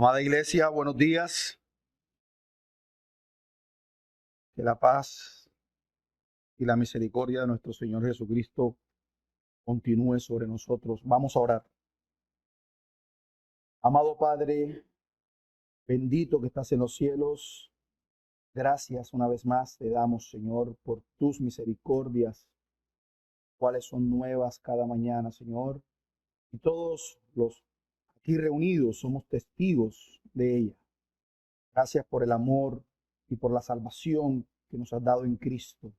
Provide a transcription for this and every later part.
Amada iglesia, buenos días. Que la paz y la misericordia de nuestro Señor Jesucristo continúe sobre nosotros. Vamos a orar. Amado Padre, bendito que estás en los cielos, gracias una vez más te damos, Señor, por tus misericordias, cuales son nuevas cada mañana, Señor. Y todos los aquí reunidos somos testigos de ella. Gracias por el amor y por la salvación que nos has dado en Cristo.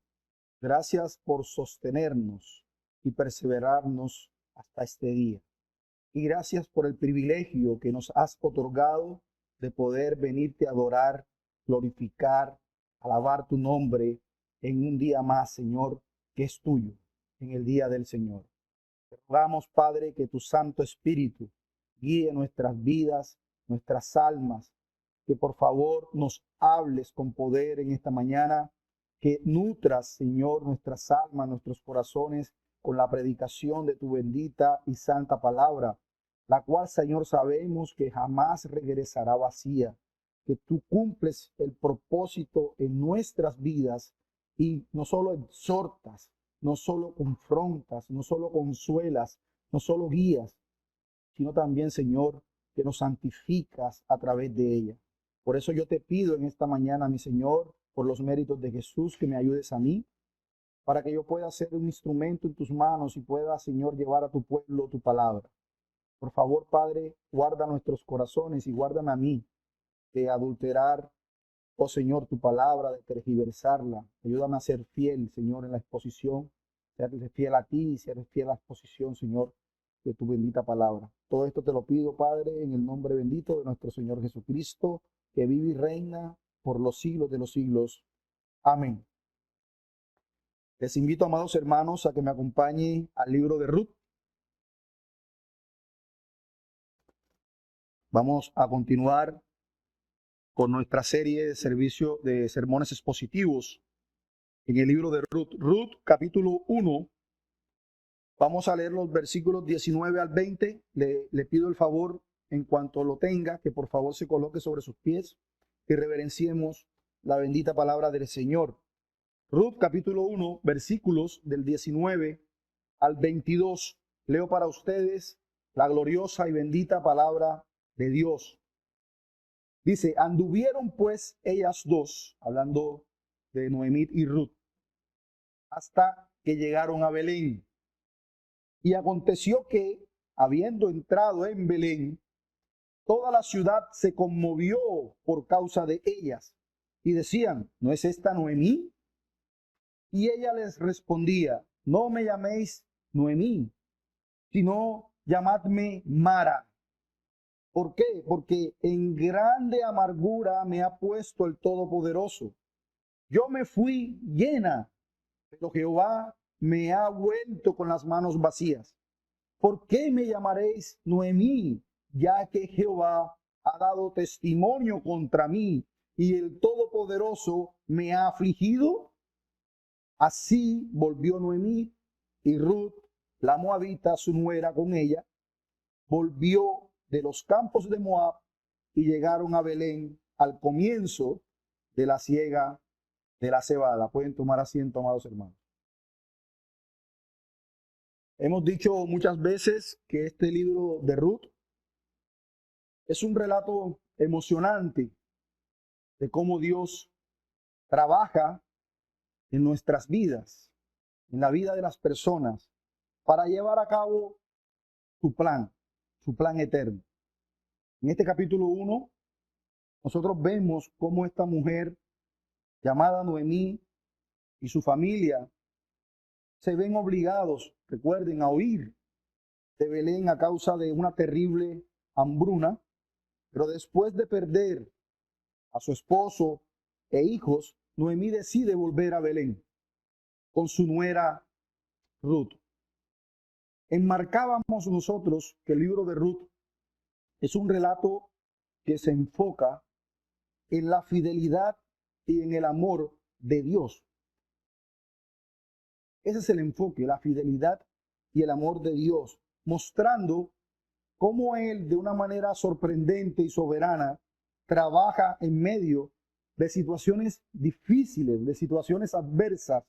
Gracias por sostenernos y perseverarnos hasta este día. Y gracias por el privilegio que nos has otorgado de poder venirte a adorar, glorificar, alabar tu nombre en un día más, Señor, que es tuyo, en el día del Señor. Te rogamos, Padre, que tu Santo Espíritu guíe nuestras vidas, nuestras almas, que por favor nos hables con poder en esta mañana, que nutras, Señor, nuestras almas, nuestros corazones con la predicación de tu bendita y santa palabra, la cual, Señor, sabemos que jamás regresará vacía, que tú cumples el propósito en nuestras vidas y no solo exhortas, no solo confrontas, no solo consuelas, no solo guías, sino también, Señor, que nos santificas a través de ella. Por eso yo te pido en esta mañana, mi Señor, por los méritos de Jesús, que me ayudes a mí, para que yo pueda ser un instrumento en tus manos y pueda, Señor, llevar a tu pueblo tu palabra. Por favor, Padre, guarda nuestros corazones y guárdame a mí de adulterar, oh Señor, tu palabra, de tergiversarla. Ayúdame a ser fiel, Señor, en la exposición, ser fiel a ti y ser fiel a la exposición, Señor, de tu bendita palabra. Todo esto te lo pido, Padre, en el nombre bendito de nuestro Señor Jesucristo, que vive y reina por los siglos de los siglos. Amén. Les invito, amados hermanos, a que me acompañen al libro de Ruth. Vamos a continuar con nuestra serie de servicio de sermones expositivos en el libro de Ruth. Ruth, capítulo 1. Vamos a leer los versículos 19 al 20. Le pido el favor, en cuanto lo tenga, que por favor se coloque sobre sus pies y reverenciemos la bendita palabra del Señor. Ruth, capítulo 1, versículos del 19 al 22. Leo para ustedes la gloriosa y bendita palabra de Dios. Dice: anduvieron pues ellas dos, hablando de Noemí y Ruth, hasta que llegaron a Belén. Y aconteció que, habiendo entrado en Belén, toda la ciudad se conmovió por causa de ellas. Y decían: ¿no es esta Noemí? Y ella les respondía: no me llaméis Noemí, sino llamadme Mara. ¿Por qué? Porque en grande amargura me ha puesto el Todopoderoso. Yo me fui llena, pero Jehová me ha vuelto con las manos vacías. ¿Por qué me llamaréis Noemí, ya que Jehová ha dado testimonio contra mí y el Todopoderoso me ha afligido? Así volvió Noemí, y Ruth, la moabita, su nuera, con ella, volvió de los campos de Moab y llegaron a Belén al comienzo de la siega de la cebada. Pueden tomar asiento, amados hermanos. Hemos dicho muchas veces que este libro de Ruth es un relato emocionante de cómo Dios trabaja en nuestras vidas, en la vida de las personas, para llevar a cabo su plan eterno. En este capítulo 1, nosotros vemos cómo esta mujer llamada Noemí y su familia se ven obligados, recuerden, a huir de Belén a causa de una terrible hambruna, pero después de perder a su esposo e hijos, Noemí decide volver a Belén con su nuera Ruth. Enmarcábamos nosotros que el libro de Ruth es un relato que se enfoca en la fidelidad y en el amor de Dios. Ese es el enfoque, la fidelidad y el amor de Dios, mostrando cómo Él de una manera sorprendente y soberana trabaja en medio de situaciones difíciles, de situaciones adversas.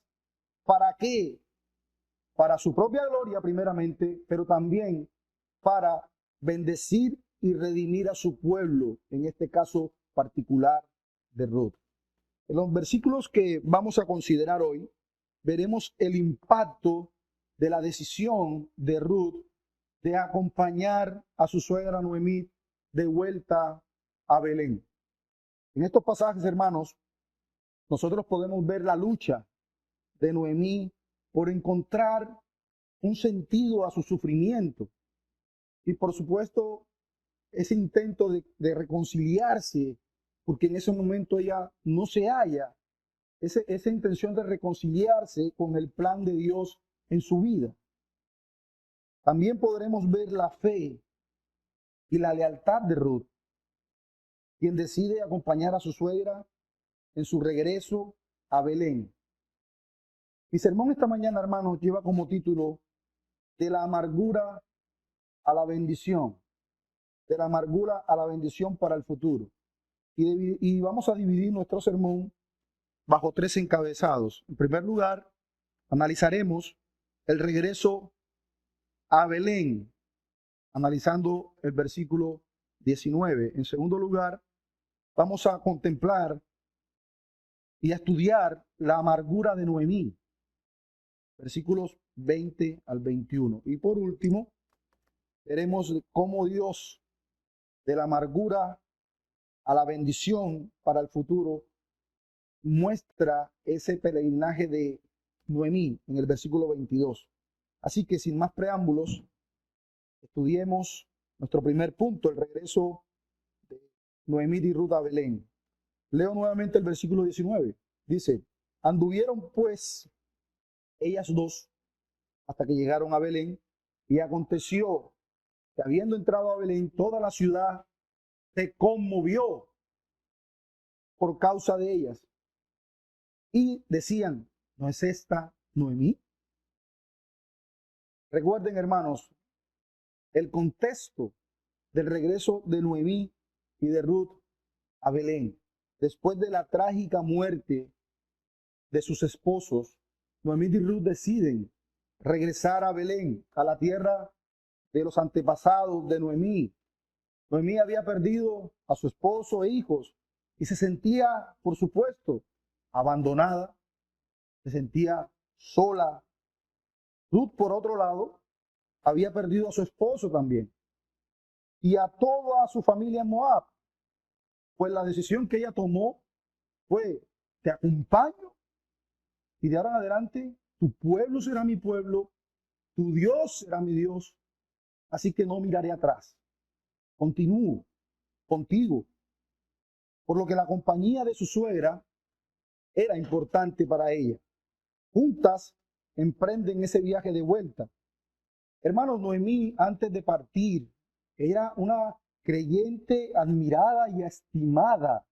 ¿Para qué? Para su propia gloria primeramente, pero también para bendecir y redimir a su pueblo, en este caso particular de Ruth. En los versículos que vamos a considerar hoy, veremos el impacto de la decisión de Ruth de acompañar a su suegra Noemí de vuelta a Belén. En estos pasajes, hermanos, nosotros podemos ver la lucha de Noemí por encontrar un sentido a su sufrimiento y, por supuesto, ese intento de reconciliarse, porque en ese momento ella no se halla, esa intención de reconciliarse con el plan de Dios en su vida. También podremos ver la fe y la lealtad de Ruth, quien decide acompañar a su suegra en su regreso a Belén. Mi sermón esta mañana, hermanos, lleva como título de la amargura a la bendición, de la amargura a la bendición para el futuro. Y vamos a dividir nuestro sermón bajo 3 encabezados. En primer lugar, analizaremos el regreso a Belén, analizando el versículo 19. En segundo lugar, vamos a contemplar y a estudiar la amargura de Noemí, versículos 20 al 21. Y por último, veremos cómo Dios, de la amargura a la bendición para el futuro, muestra ese peregrinaje de Noemí en el versículo 22. Así que sin más preámbulos, estudiemos nuestro primer punto, el regreso de Noemí y Ruth a Belén. Leo nuevamente el versículo 19. Dice, anduvieron pues ellas dos hasta que llegaron a Belén, y aconteció que habiendo entrado a Belén, toda la ciudad se conmovió por causa de ellas. Y decían, ¿no es esta Noemí? Recuerden, hermanos, el contexto del regreso de Noemí y de Ruth a Belén. Después de la trágica muerte de sus esposos, Noemí y Ruth deciden regresar a Belén, a la tierra de los antepasados de Noemí. Noemí había perdido a su esposo e hijos y se sentía, por supuesto, abandonada, se sentía sola. Ruth, por otro lado, había perdido a su esposo también y a toda su familia en Moab. Pues la decisión que ella tomó fue, te acompaño y de ahora en adelante tu pueblo será mi pueblo, tu Dios será mi Dios, así que no miraré atrás. Continúo contigo. Por lo que la compañía de su suegra era importante para ella. Juntas emprenden ese viaje de vuelta. Hermanos, Noemí, antes de partir, era una creyente admirada y estimada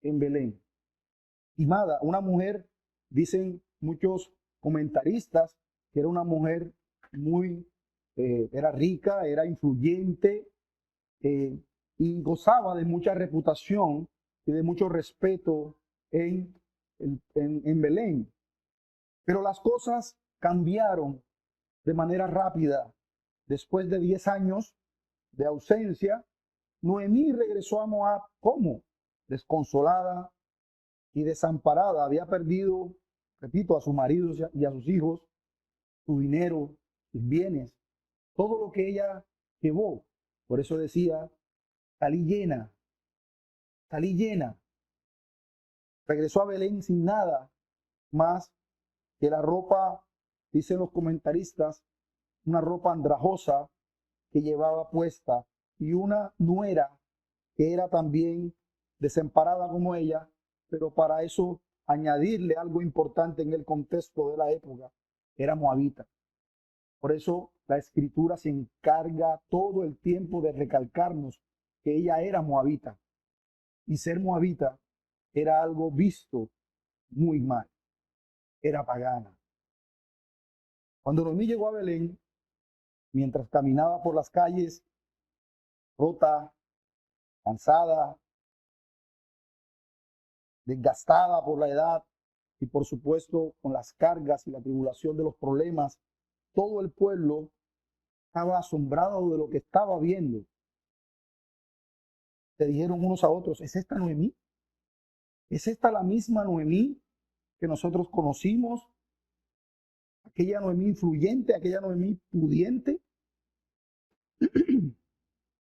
en Belén. Estimada, una mujer, dicen muchos comentaristas, que era una mujer muy, era rica, era influyente, y gozaba de mucha reputación y de mucho respeto en Belén. Pero las cosas cambiaron de manera rápida. Después de 10 años de ausencia, Noemí regresó a Moab. ¿Cómo? Desconsolada y desamparada. Había perdido, repito, a sus maridos y a sus hijos, su dinero, sus bienes, todo lo que ella llevó. Por eso decía, salí llena, salí llena. Regresó a Belén sin nada más que la ropa, dicen los comentaristas, una ropa andrajosa que llevaba puesta y una nuera que era también desamparada como ella, pero para eso añadirle algo importante en el contexto de la época, era moabita. Por eso la escritura se encarga todo el tiempo de recalcarnos que ella era moabita, y ser moabita era algo visto muy mal, era pagana. Cuando Noemí llegó a Belén, mientras caminaba por las calles rota, cansada, desgastada por la edad y por supuesto con las cargas y la tribulación de los problemas. Todo el pueblo estaba asombrado de lo que estaba viendo. Se dijeron unos a otros, ¿es esta Noemí? ¿Es esta la misma Noemí que nosotros conocimos? Aquella Noemí influyente, aquella Noemí pudiente.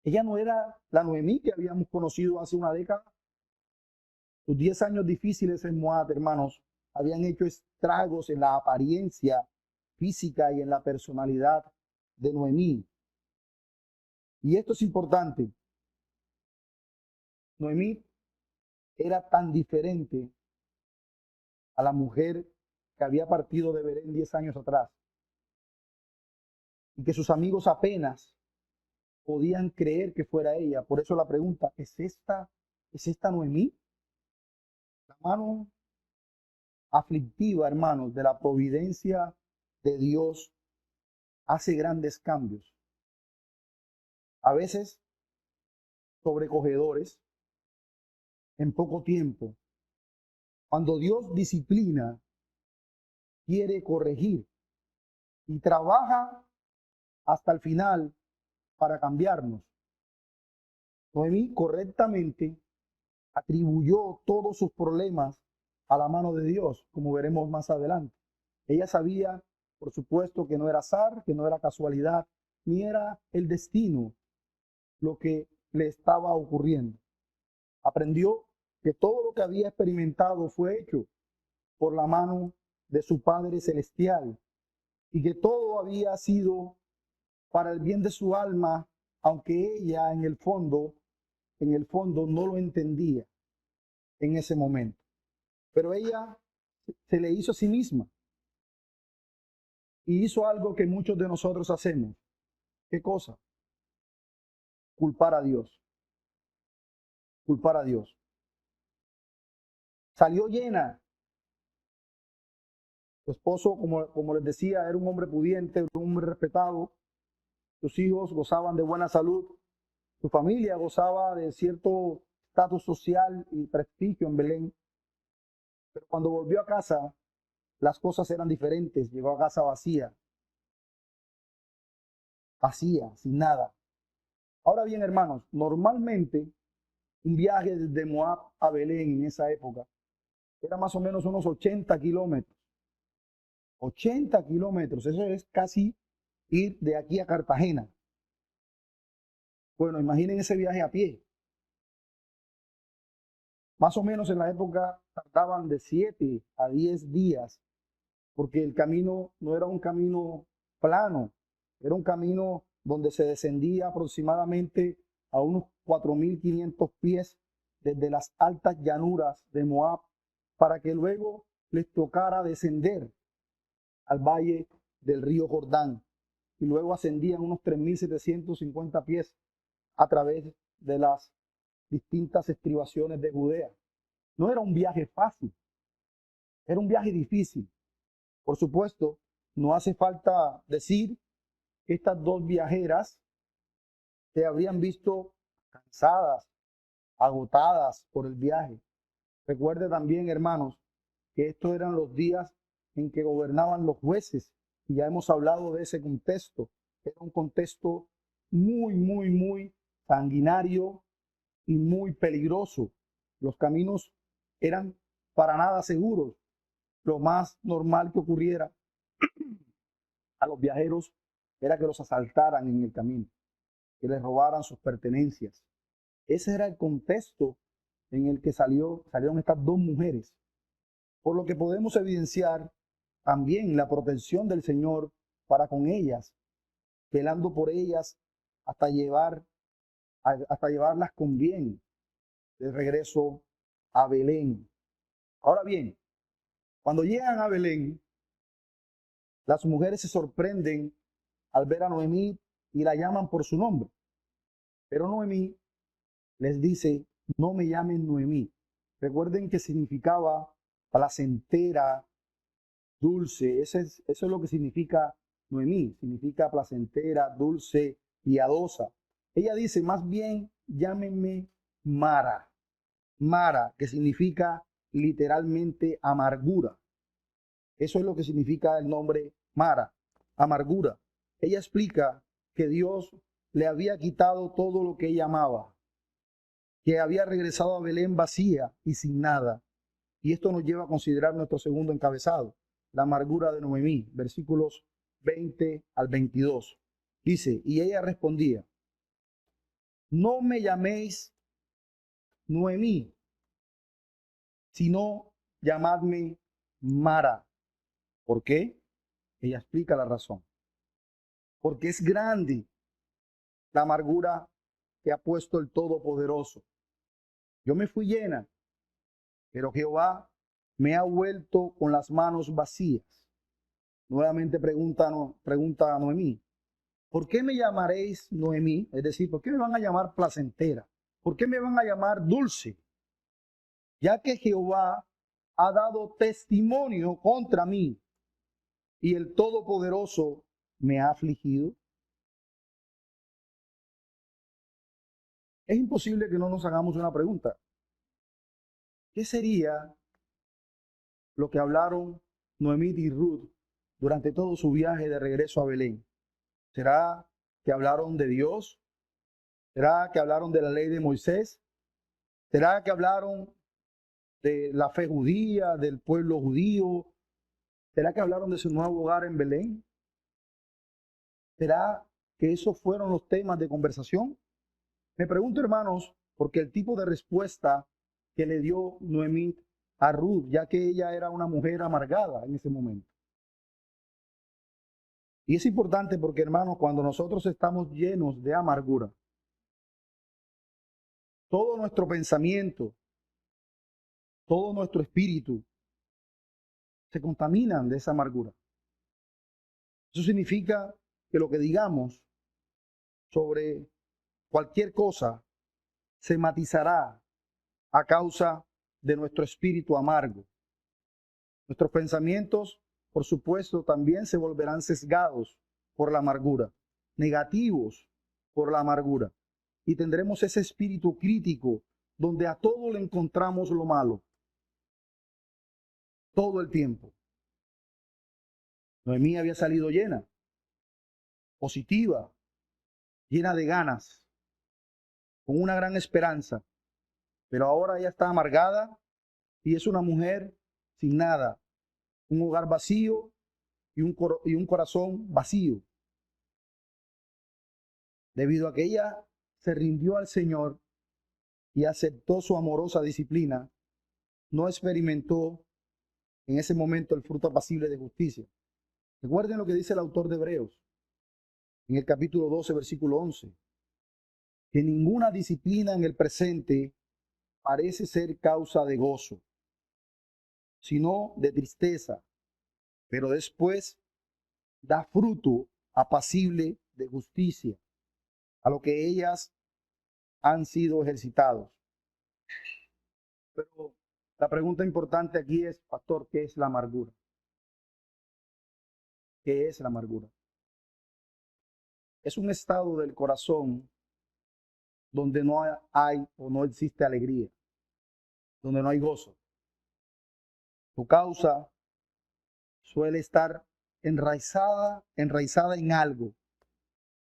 Ella no era la Noemí que habíamos conocido hace una década. Sus 10 años difíciles en Moab, hermanos, habían hecho estragos en la apariencia física y en la personalidad de Noemí. Y esto es importante. Noemí era tan diferente a la mujer que había partido de Belén 10 años atrás y que sus amigos apenas podían creer que fuera ella. Por eso la pregunta, ¿es esta Noemí? La mano aflictiva, hermanos, de la providencia de Dios hace grandes cambios. A veces sobrecogedores en poco tiempo. Cuando Dios disciplina, quiere corregir y trabaja hasta el final para cambiarnos. Noemí correctamente atribuyó todos sus problemas a la mano de Dios, como veremos más adelante. Ella sabía, por supuesto, que no era azar, que no era casualidad, ni era el destino lo que le estaba ocurriendo. Aprendió que todo lo que había experimentado fue hecho por la mano de su Padre Celestial y que todo había sido para el bien de su alma, aunque ella en el fondo no lo entendía en ese momento. Pero ella se le hizo a sí misma y hizo algo que muchos de nosotros hacemos. ¿Qué cosa? Culpar a Dios. Culpar a Dios. Salió llena. Su esposo, como les decía, era un hombre pudiente, un hombre respetado. Sus hijos gozaban de buena salud. Su familia gozaba de cierto estatus social y prestigio en Belén. Pero cuando volvió a casa, las cosas eran diferentes. Llegó a casa vacía, sin nada. Ahora bien, hermanos, normalmente un viaje desde Moab a Belén en esa época era más o menos unos 80 kilómetros. 80 kilómetros, eso es casi ir de aquí a Cartagena. Bueno, imaginen ese viaje a pie. Más o menos en la época tardaban de 7 a 10 días, porque el camino no era un camino plano, era un camino donde se descendía aproximadamente a unos 4.500 pies desde las altas llanuras de Moab, para que luego les tocara descender al valle del río Jordán, y luego ascendían unos 3.750 pies a través de las distintas estribaciones de Judea. No era un viaje fácil, era un viaje difícil. Por supuesto, no hace falta decir que estas dos viajeras se habrían visto cansadas, agotadas por el viaje. Recuerde también, hermanos, que estos eran los días en que gobernaban los jueces, y ya hemos hablado de ese contexto. Era un contexto muy sanguinario y muy peligroso. Los caminos eran para nada seguros. Lo más normal que ocurriera a los viajeros era que los asaltaran en el camino, que les robaran sus pertenencias. Ese era el contexto en el que salieron estas dos mujeres, por lo que podemos evidenciar también la protección del Señor para con ellas, velando por ellas hasta llevarlas con bien de regreso a Belén. Ahora bien, cuando llegan a Belén, las mujeres se sorprenden al ver a Noemí y la llaman por su nombre. Pero Noemí les dice, no me llamen Noemí. Recuerden que significaba placentera, dulce. Eso es lo que significa Noemí. Significa placentera, dulce, piadosa. Ella dice, más bien llámenme Mara. Mara, que significa literalmente amargura. Eso es lo que significa el nombre Mara, amargura. Ella explica que Dios le había quitado todo lo que ella amaba, que había regresado a Belén vacía y sin nada. Y esto nos lleva a considerar nuestro segundo encabezado, la amargura de Noemí, versículos 20 al 22. Dice, y ella respondía, no me llaméis Noemí, sino llamadme Mara. ¿Por qué? Ella explica la razón. Porque es grande la amargura que ha puesto el Todopoderoso. Yo me fui llena, pero Jehová me ha vuelto con las manos vacías. Nuevamente pregunta a Noemí, ¿por qué me llamaréis Noemí? Es decir, ¿por qué me van a llamar placentera? ¿Por qué me van a llamar dulce? Ya que Jehová ha dado testimonio contra mí y el Todopoderoso me ha afligido. Es imposible que no nos hagamos una pregunta. ¿Qué sería lo que hablaron Noemí y Ruth durante todo su viaje de regreso a Belén? ¿Será que hablaron de Dios? ¿Será que hablaron de la ley de Moisés? ¿Será que hablaron de la fe judía, del pueblo judío? ¿Será que hablaron de su nuevo hogar en Belén? ¿Será que esos fueron los temas de conversación? Me pregunto, hermanos, porque el tipo de respuesta que le dio Noemí a Ruth, ya que ella era una mujer amargada en ese momento. Y es importante porque, hermanos, cuando nosotros estamos llenos de amargura, todo nuestro pensamiento, todo nuestro espíritu se contaminan de esa amargura. Eso significa que lo que digamos sobre cualquier cosa se matizará a causa de nuestro espíritu amargo. Nuestros pensamientos, por supuesto, también se volverán sesgados por la amargura, negativos por la amargura. Y tendremos ese espíritu crítico donde a todo le encontramos lo malo. Todo el tiempo. Noemí había salido llena, positiva, llena de ganas, con una gran esperanza. Pero ahora ella está amargada y es una mujer sin nada, un hogar vacío y un corazón vacío. Debido a que ella se rindió al Señor y aceptó su amorosa disciplina, no experimentó en ese momento el fruto apacible de justicia. Recuerden lo que dice el autor de Hebreos en el capítulo 12, versículo 11, que ninguna disciplina en el presente parece ser causa de gozo, sino de tristeza, pero después da fruto apacible de justicia, a lo que ellas han sido ejercitados. Pero la pregunta importante aquí es, pastor, ¿qué es la amargura? ¿Qué es la amargura? Es un estado del corazón donde no hay o no existe alegría, donde no hay gozo. Su causa suele estar enraizada en algo.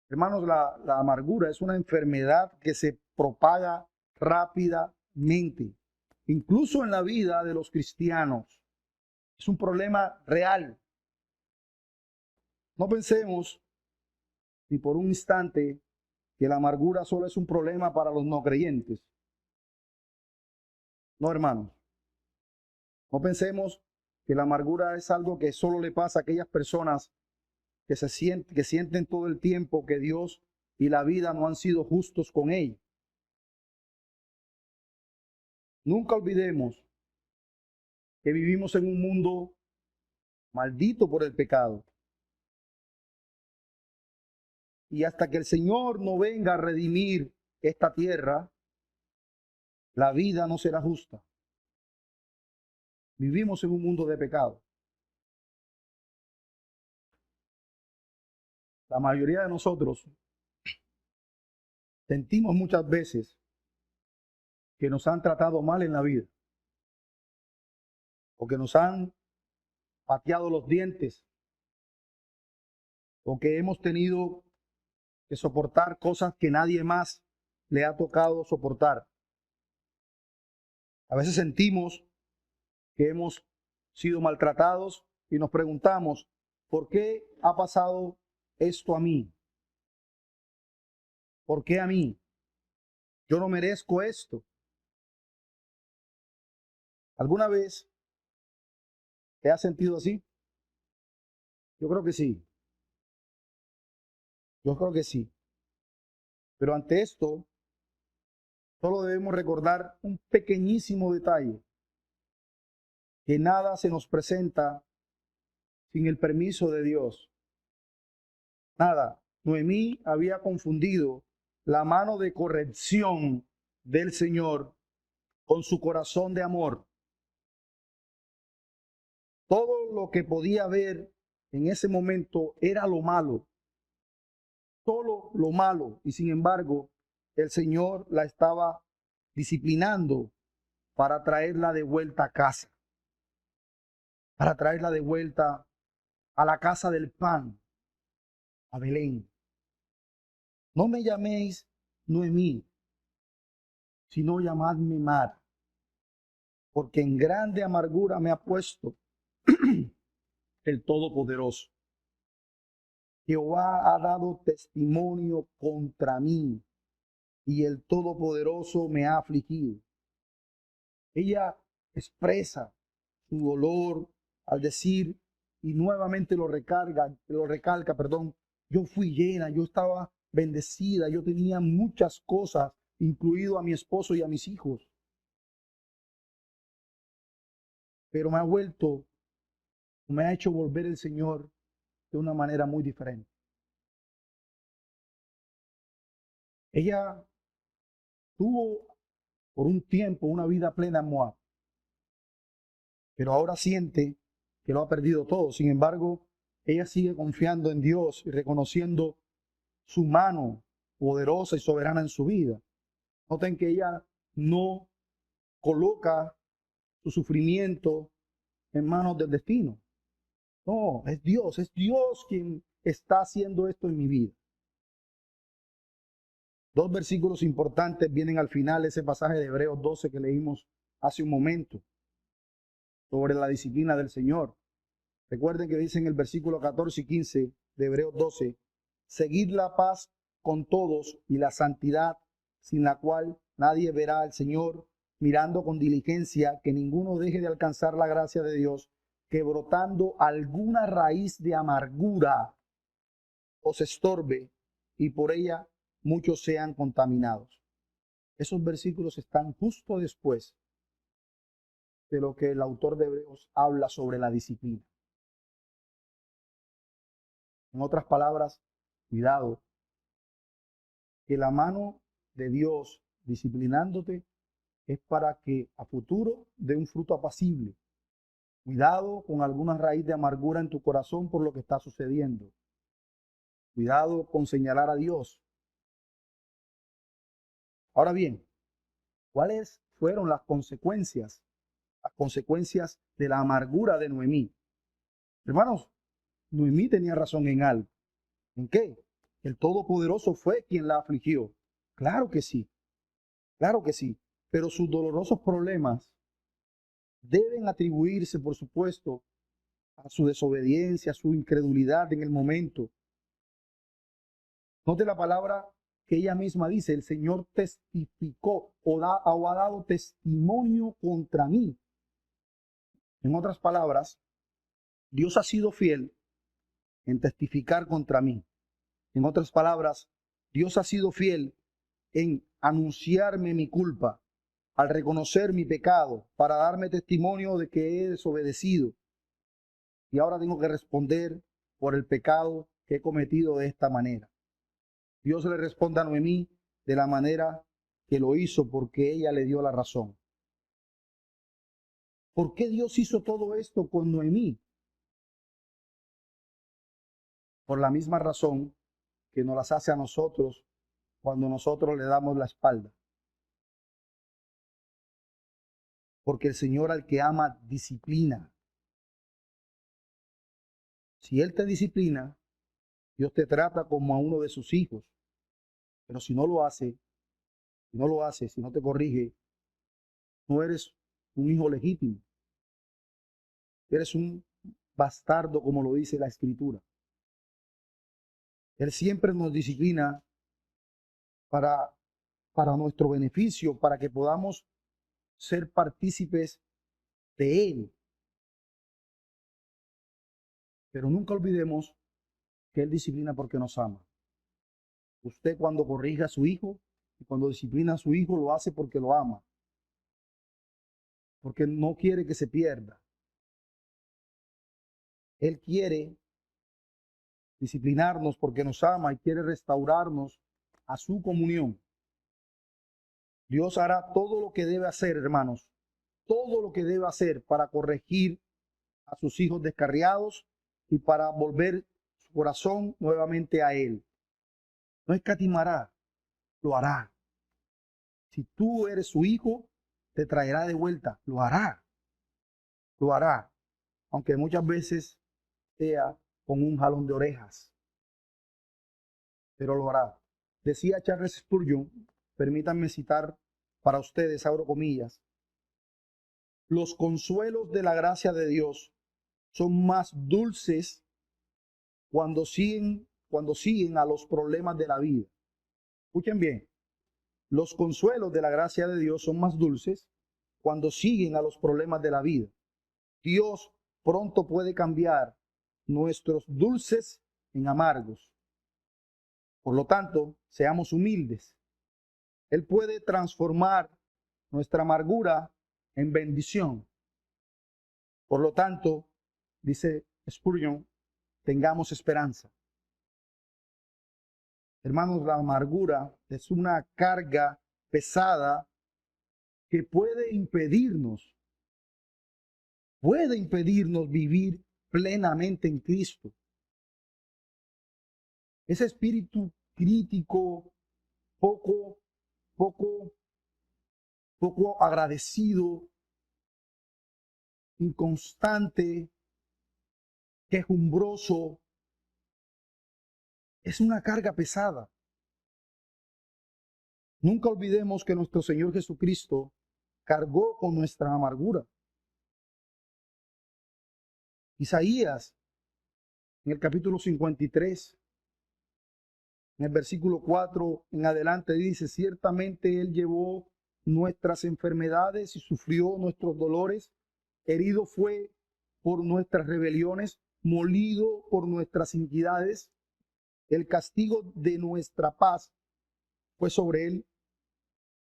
Hermanos, la amargura es una enfermedad que se propaga rápidamente, incluso en la vida de los cristianos. Es un problema real. No pensemos ni por un instante que la amargura solo es un problema para los no creyentes. No, hermanos. No pensemos que la amargura es algo que solo le pasa a aquellas personas que sienten todo el tiempo que Dios y la vida no han sido justos con ellos. Nunca olvidemos que vivimos en un mundo maldito por el pecado. Y hasta que el Señor no venga a redimir esta tierra, la vida no será justa. Vivimos en un mundo de pecado. La mayoría de nosotros Sentimos muchas veces que nos han tratado mal en la vida o que nos han pateado los dientes o que hemos tenido que soportar cosas que nadie más le ha tocado soportar. A veces sentimos que hemos sido maltratados y nos preguntamos, ¿por qué ha pasado esto a mí? ¿Por qué a mí? Yo no merezco esto. ¿Alguna vez te has sentido así? Yo creo que sí. Yo creo que sí. Pero ante esto, solo debemos recordar un pequeñísimo detalle, que nada se nos presenta sin el permiso de Dios. Nada. Noemí había confundido la mano de corrección del Señor con su corazón de amor. Todo lo que podía ver en ese momento era lo malo, solo lo malo, y sin embargo, el Señor la estaba disciplinando para traerla de vuelta a casa, para traerla de vuelta a la casa del pan, a Belén. No me llaméis Noemí, sino llamadme Mar, porque en grande amargura me ha puesto el Todopoderoso. Jehová ha dado testimonio contra mí y el Todopoderoso me ha afligido. Ella expresa su dolor al decir, y nuevamente lo recalca, yo fui llena, yo estaba bendecida, yo tenía muchas cosas, incluido a mi esposo y a mis hijos. Pero me ha hecho volver el Señor de una manera muy diferente. Ella tuvo por un tiempo una vida plena en Moab, pero ahora siente que lo ha perdido todo. Sin embargo, ella sigue confiando en Dios y reconociendo su mano poderosa y soberana en su vida. Noten que ella no coloca su sufrimiento en manos del destino. No, es Dios quien está haciendo esto en mi vida. Dos versículos importantes vienen al final de ese pasaje de Hebreos 12 que leímos hace un momento sobre la disciplina del Señor. Recuerden que dice en el versículo 14 y 15 de Hebreos 12, seguid la paz con todos y la santidad, sin la cual nadie verá al Señor, mirando con diligencia que ninguno deje de alcanzar la gracia de Dios, que brotando alguna raíz de amargura os estorbe y por ella muchos sean contaminados. Esos versículos están justo después de lo que el autor de Hebreos habla sobre la disciplina. En otras palabras, cuidado, que la mano de Dios disciplinándote es para que a futuro dé un fruto apacible. Cuidado con alguna raíz de amargura en tu corazón por lo que está sucediendo. Cuidado con señalar a Dios. Ahora bien, ¿cuáles fueron las consecuencias? Las consecuencias de la amargura de Noemí. Hermanos, Noemí tenía razón en algo. ¿En qué? El Todopoderoso fue quien la afligió. Claro que sí, claro que sí. Pero sus dolorosos problemas deben atribuirse, por supuesto, a su desobediencia, a su incredulidad en el momento. Note la palabra que ella misma dice, el Señor testificó o ha dado testimonio contra mí. En otras palabras, Dios ha sido fiel en testificar contra mí. En otras palabras, Dios ha sido fiel en anunciarme mi culpa, al reconocer mi pecado, para darme testimonio de que he desobedecido. Y ahora tengo que responder por el pecado que he cometido de esta manera. Dios le responde a Noemí de la manera que lo hizo porque ella le dio la razón. ¿Por qué Dios hizo todo esto con Noemí? Por la misma razón que nos las hace a nosotros cuando nosotros le damos la espalda. Porque el Señor al que ama disciplina. Si Él te disciplina, Dios te trata como a uno de sus hijos. Pero si no lo hace, si no te corrige, no eres un hijo legítimo. Eres un bastardo, como lo dice la Escritura. Él siempre nos disciplina para nuestro beneficio, para que podamos ser partícipes de Él. Pero nunca olvidemos que Él disciplina porque nos ama. Usted cuando corrige a su hijo y cuando disciplina a su hijo lo hace porque lo ama. Porque no quiere que se pierda. Él quiere disciplinarnos porque nos ama y quiere restaurarnos a su comunión. Dios hará todo lo que debe hacer, hermanos, todo lo que debe hacer para corregir a sus hijos descarriados y para volver su corazón nuevamente a Él. No escatimará, lo hará. Si tú eres su hijo, te traerá de vuelta, lo hará. Lo hará, aunque muchas veces sea con un jalón de orejas, pero lo hará. Decía Charles Spurgeon, permítanme citar para ustedes, abro comillas, los consuelos de la gracia de Dios son más dulces cuando siguen a los problemas de la vida. Escuchen bien, los consuelos de la gracia de Dios son más dulces cuando siguen a los problemas de la vida. Dios pronto puede cambiar nuestros dulces en amargos. Por lo tanto, seamos humildes. Él puede transformar nuestra amargura en bendición. Por lo tanto, dice Spurgeon, tengamos esperanza. Hermanos, la amargura es una carga pesada que puede impedirnos vivir plenamente en Cristo. Ese espíritu crítico, poco agradecido, inconstante, quejumbroso, es una carga pesada. Nunca olvidemos que nuestro Señor Jesucristo cargó con nuestra amargura. Isaías, en el capítulo 53, en el versículo 4 en adelante, dice, ciertamente Él llevó nuestras enfermedades y sufrió nuestros dolores, herido fue por nuestras rebeliones, molido por nuestras iniquidades. El castigo de nuestra paz fue sobre Él,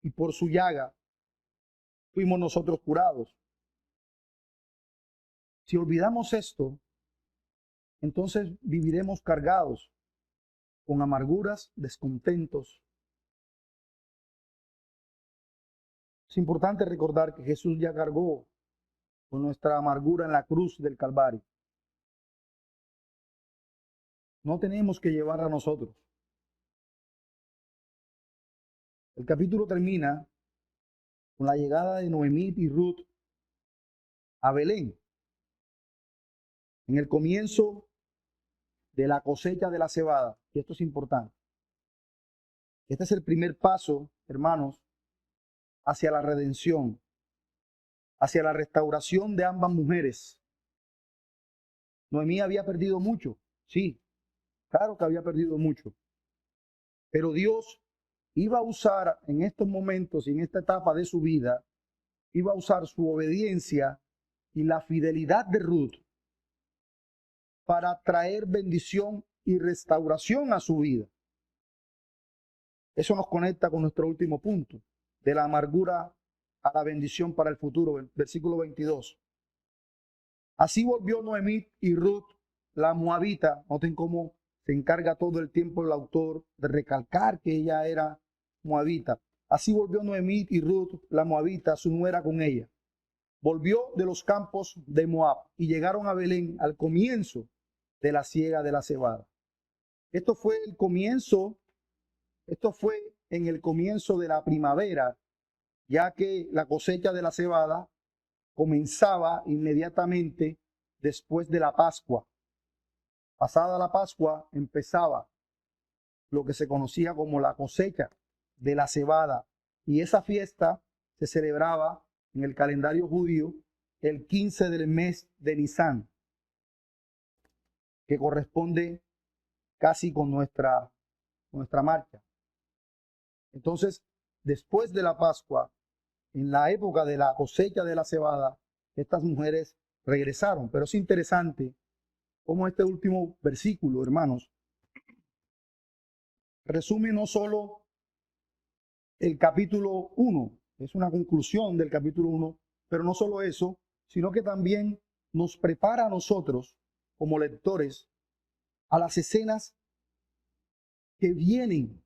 y por su llaga fuimos nosotros curados. Si olvidamos esto, entonces viviremos cargados con amarguras, descontentos. Es importante recordar que Jesús ya cargó con nuestra amargura en la cruz del Calvario. No tenemos que llevarla a nosotros. El capítulo termina con la llegada de Noemí y Ruth a Belén. En el comienzo de la cosecha de la cebada. Y esto es importante. Este es el primer paso, hermanos, hacia la redención, hacia la restauración de ambas mujeres. Noemí había perdido mucho, sí, claro que había perdido mucho. Pero Dios iba a usar en estos momentos y en esta etapa de su vida, iba a usar su obediencia y la fidelidad de Ruth para traer bendición y restauración a su vida. Eso nos conecta con nuestro último punto, de la amargura a la bendición para el futuro, versículo 22. Así volvió Noemí y Ruth, la moabita. Noten cómo se encarga todo el tiempo el autor de recalcar que ella era moabita. Así volvió Noemí y Ruth, la moabita, su nuera con ella. Volvió de los campos de Moab y llegaron a Belén al comienzo de la siega de la cebada. Esto fue el comienzo Esto fue en el comienzo de la primavera, ya que la cosecha de la cebada comenzaba inmediatamente después de la Pascua. Pasada la Pascua empezaba lo que se conocía como la cosecha de la cebada, y esa fiesta se celebraba en el calendario judío el 15 del mes de Nisan, que corresponde casi con nuestra marcha. Entonces, después de la Pascua, en la época de la cosecha de la cebada, estas mujeres regresaron. Pero es interesante cómo este último versículo, hermanos, resume no solo el capítulo 1, es una conclusión del capítulo 1, pero no solo eso, sino que también nos prepara a nosotros como lectores a las escenas que vienen,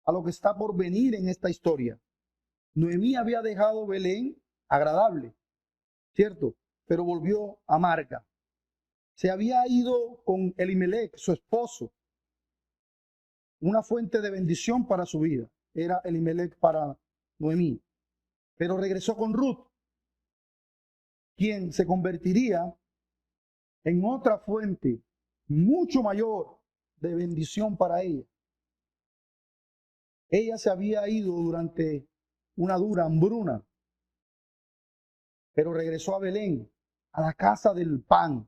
a lo que está por venir en esta historia. Noemí había dejado Belén agradable, ¿cierto? Pero volvió amarga. Se había ido con Elimelech, su esposo, una fuente de bendición para su vida. Era Elimelech para Noemí. Pero regresó con Ruth, quien se convertiría en otra fuente mucho mayor de bendición para ella. Ella se había ido durante una dura hambruna, pero regresó a Belén, a la casa del pan,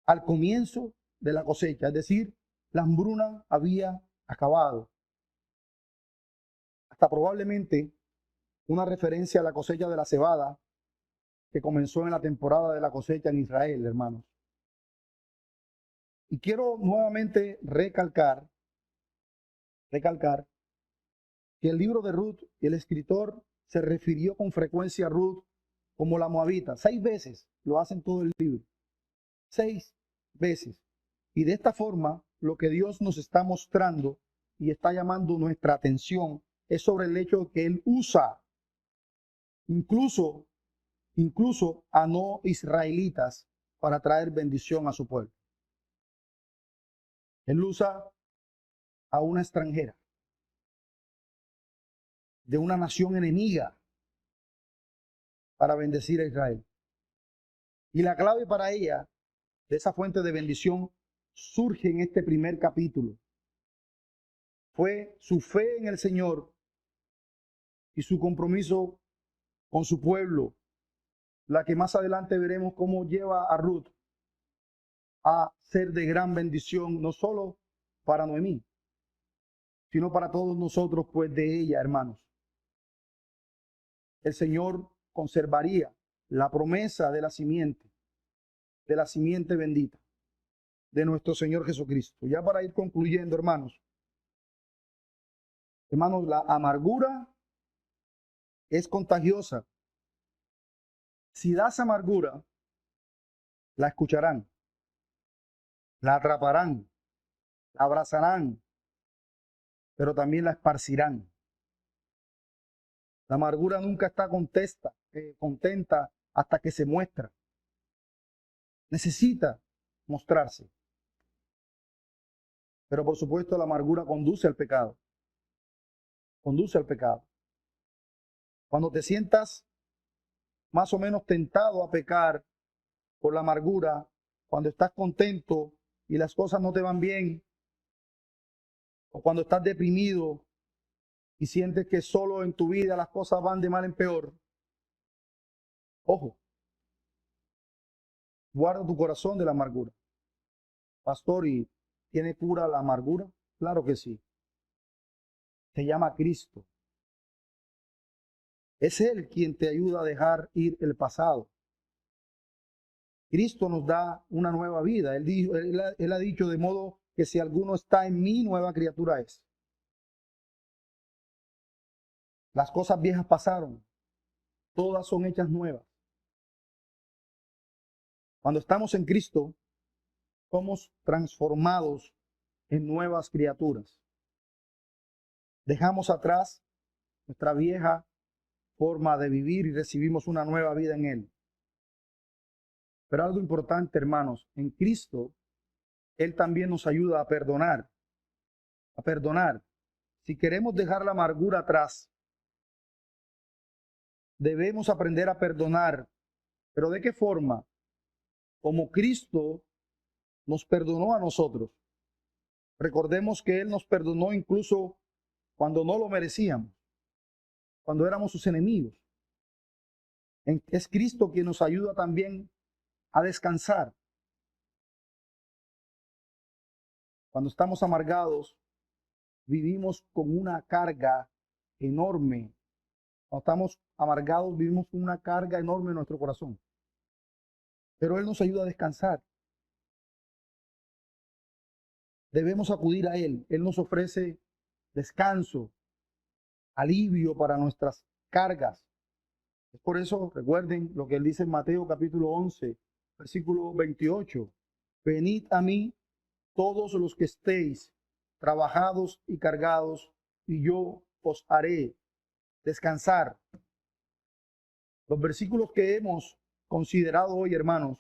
al comienzo de la cosecha, es decir, la hambruna había acabado. Hasta probablemente una referencia a la cosecha de la cebada que comenzó en la temporada de la cosecha en Israel, hermanos. Y quiero nuevamente recalcar que el libro de Ruth, el escritor se refirió con frecuencia a Ruth como la moabita. 6 veces lo hacen todo el libro. 6 veces. Y de esta forma, lo que Dios nos está mostrando y está llamando nuestra atención es sobre el hecho de que Él usa incluso a no israelitas para traer bendición a su pueblo. Él usa a una extranjera de una nación enemiga para bendecir a Israel. Y la clave para ella, de esa fuente de bendición, surge en este primer capítulo. Fue su fe en el Señor y su compromiso con su pueblo, la que más adelante veremos cómo lleva a Ruth a ser de gran bendición, no solo para Noemí, sino para todos nosotros, pues de ella, hermanos, el Señor conservaría la promesa de la simiente bendita de nuestro Señor Jesucristo. Ya para ir concluyendo, hermanos, la amargura es contagiosa. Si das amargura, la escucharán, la atraparán, la abrazarán, pero también la esparcirán. La amargura nunca está contenta hasta que se muestra. Necesita mostrarse. Pero por supuesto la amargura conduce al pecado. Conduce al pecado. Cuando te sientas más o menos tentado a pecar por la amargura, cuando estás contento y las cosas no te van bien, o cuando estás deprimido y sientes que solo en tu vida las cosas van de mal en peor, ojo, guarda tu corazón de la amargura. Pastor, ¿y tiene cura la amargura? Claro que sí. Se llama Cristo. Es Él quien te ayuda a dejar ir el pasado. Cristo nos da una nueva vida. Él ha dicho de modo que si alguno está en mí, nueva criatura es. Las cosas viejas pasaron. Todas son hechas nuevas. Cuando estamos en Cristo, somos transformados en nuevas criaturas. Dejamos atrás nuestra vieja forma de vivir y recibimos una nueva vida en Él. Pero algo importante, hermanos, en Cristo, Él también nos ayuda a perdonar. a perdonar. Si queremos dejar la amargura atrás, debemos aprender a perdonar. ¿Pero de qué forma? Como Cristo nos perdonó a nosotros. Recordemos que Él nos perdonó incluso cuando no lo merecíamos, cuando éramos sus enemigos. Es Cristo quien nos ayuda también a descansar. Cuando estamos amargados, vivimos con una carga enorme. Cuando estamos amargados, vivimos con una carga enorme en nuestro corazón. Pero Él nos ayuda a descansar. Debemos acudir a Él. Él nos ofrece descanso, alivio para nuestras cargas. Es por eso, recuerden lo que Él dice en Mateo capítulo 11, versículo 28. Venid a mí todos los que estéis trabajados y cargados, y yo os haré descansar. Los versículos que hemos considerado hoy, hermanos,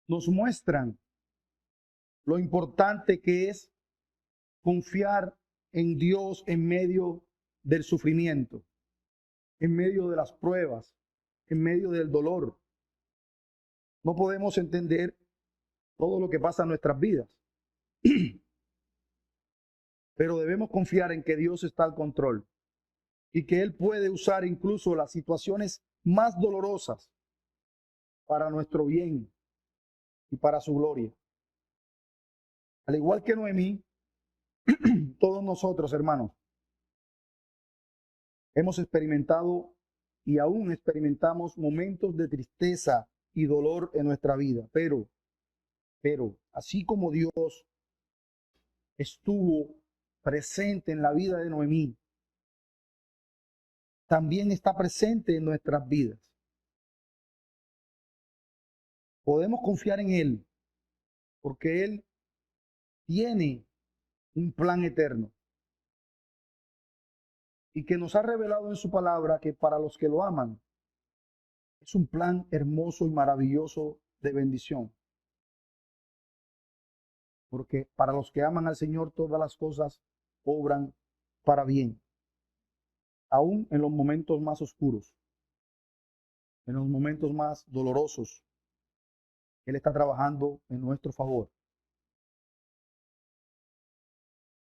nos muestran lo importante que es confiar en Dios en medio del sufrimiento, en medio de las pruebas, en medio del dolor. No podemos entender todo lo que pasa en nuestras vidas, pero debemos confiar en que Dios está al control y que Él puede usar incluso las situaciones más dolorosas para nuestro bien y para su gloria. Al igual que Noemí, todos nosotros, hermanos, hemos experimentado y aún experimentamos momentos de tristeza y dolor en nuestra vida, pero así como Dios estuvo presente en la vida de Noemí, también está presente en nuestras vidas. Podemos confiar en Él porque Él tiene un plan eterno y que nos ha revelado en su palabra que para los que lo aman es un plan hermoso y maravilloso de bendición. Porque para los que aman al Señor todas las cosas obran para bien, aún en los momentos más oscuros, en los momentos más dolorosos. Él está trabajando en nuestro favor.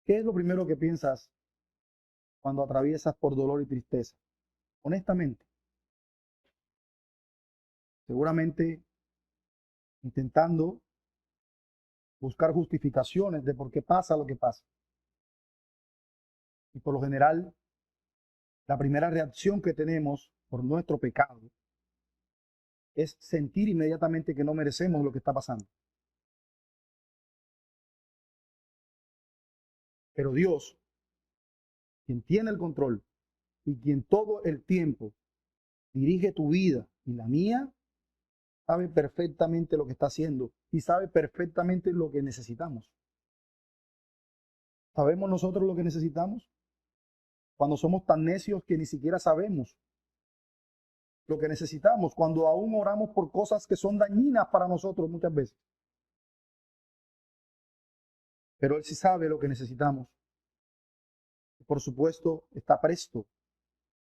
¿Qué es lo primero que piensas cuando atraviesas por dolor y tristeza? Honestamente, seguramente intentando buscar justificaciones de por qué pasa lo que pasa. Y por lo general, la primera reacción que tenemos por nuestro pecado es sentir inmediatamente que no merecemos lo que está pasando. Pero Dios, quien tiene el control y quien todo el tiempo dirige tu vida y la mía, sabe perfectamente lo que está haciendo y sabe perfectamente lo que necesitamos. ¿Sabemos nosotros lo que necesitamos? Cuando somos tan necios que ni siquiera sabemos lo que necesitamos, cuando aún oramos por cosas que son dañinas para nosotros muchas veces. Pero Él sí sabe lo que necesitamos. Por supuesto, está presto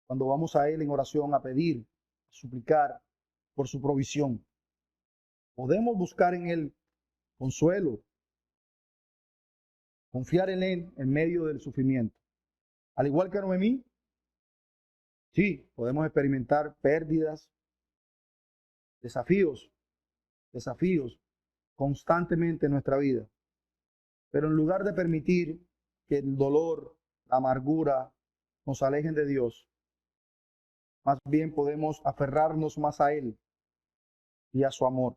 cuando vamos a Él en oración a pedir, a suplicar por su provisión. Podemos buscar en Él consuelo, confiar en Él en medio del sufrimiento. Al igual que Noemí, sí, podemos experimentar pérdidas, desafíos constantemente en nuestra vida. Pero en lugar de permitir que el dolor, la amargura nos alejen de Dios, más bien podemos aferrarnos más a Él y a su amor.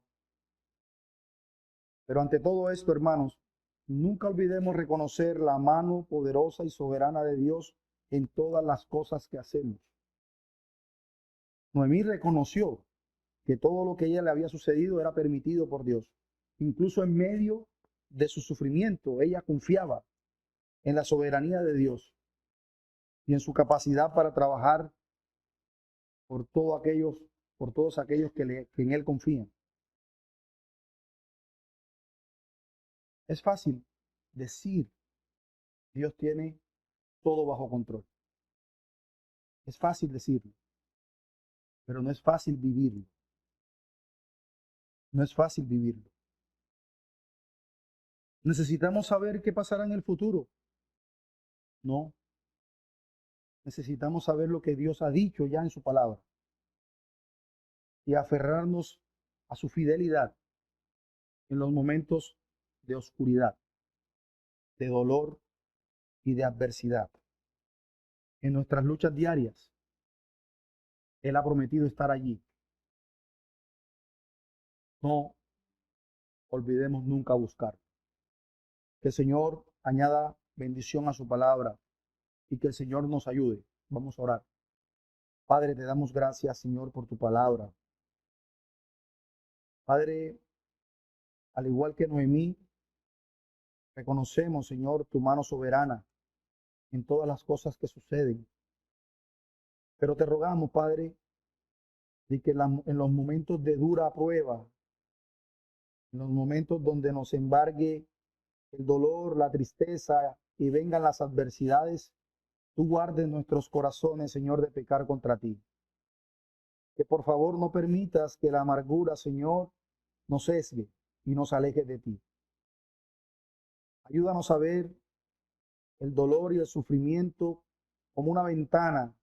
Pero ante todo esto, hermanos, nunca olvidemos reconocer la mano poderosa y soberana de Dios en todas las cosas que hacemos. Noemí reconoció que todo lo que a ella le había sucedido era permitido por Dios. Incluso en medio de su sufrimiento, ella confiaba en la soberanía de Dios y en su capacidad para trabajar por todos aquellos que en Él confían. Es fácil decir Dios tiene todo bajo control. Es fácil decirlo, pero no es fácil vivirlo. No es fácil vivirlo. ¿Necesitamos saber qué pasará en el futuro? No. Necesitamos saber lo que Dios ha dicho ya en su palabra y aferrarnos a su fidelidad en los momentos de oscuridad, de dolor y de adversidad. En nuestras luchas diarias, Él ha prometido estar allí. No olvidemos nunca buscar. Que el Señor añada bendición a su palabra y que el Señor nos ayude. Vamos a orar. Padre, te damos gracias, Señor, por tu palabra. Padre, al igual que Noemí, reconocemos, Señor, tu mano soberana en todas las cosas que suceden. Pero te rogamos, Padre, de que en los momentos de dura prueba, en los momentos donde nos embargue el dolor, la tristeza y vengan las adversidades, tú guardes nuestros corazones, Señor, de pecar contra ti. Que por favor no permitas que la amargura, Señor, nos sesgue y nos aleje de ti. Ayúdanos a ver el dolor y el sufrimiento como una ventana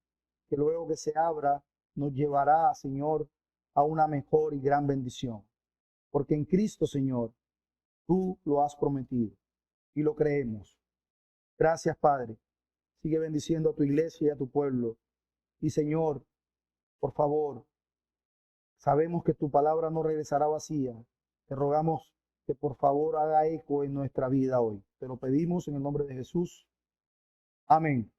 que luego que se abra nos llevará, Señor, a una mejor y gran bendición. Porque en Cristo, Señor, tú lo has prometido y lo creemos. Gracias, Padre. Sigue bendiciendo a tu iglesia y a tu pueblo. Y Señor, por favor, sabemos que tu palabra no regresará vacía. Te rogamos que por favor haga eco en nuestra vida hoy. Te lo pedimos en el nombre de Jesús. Amén.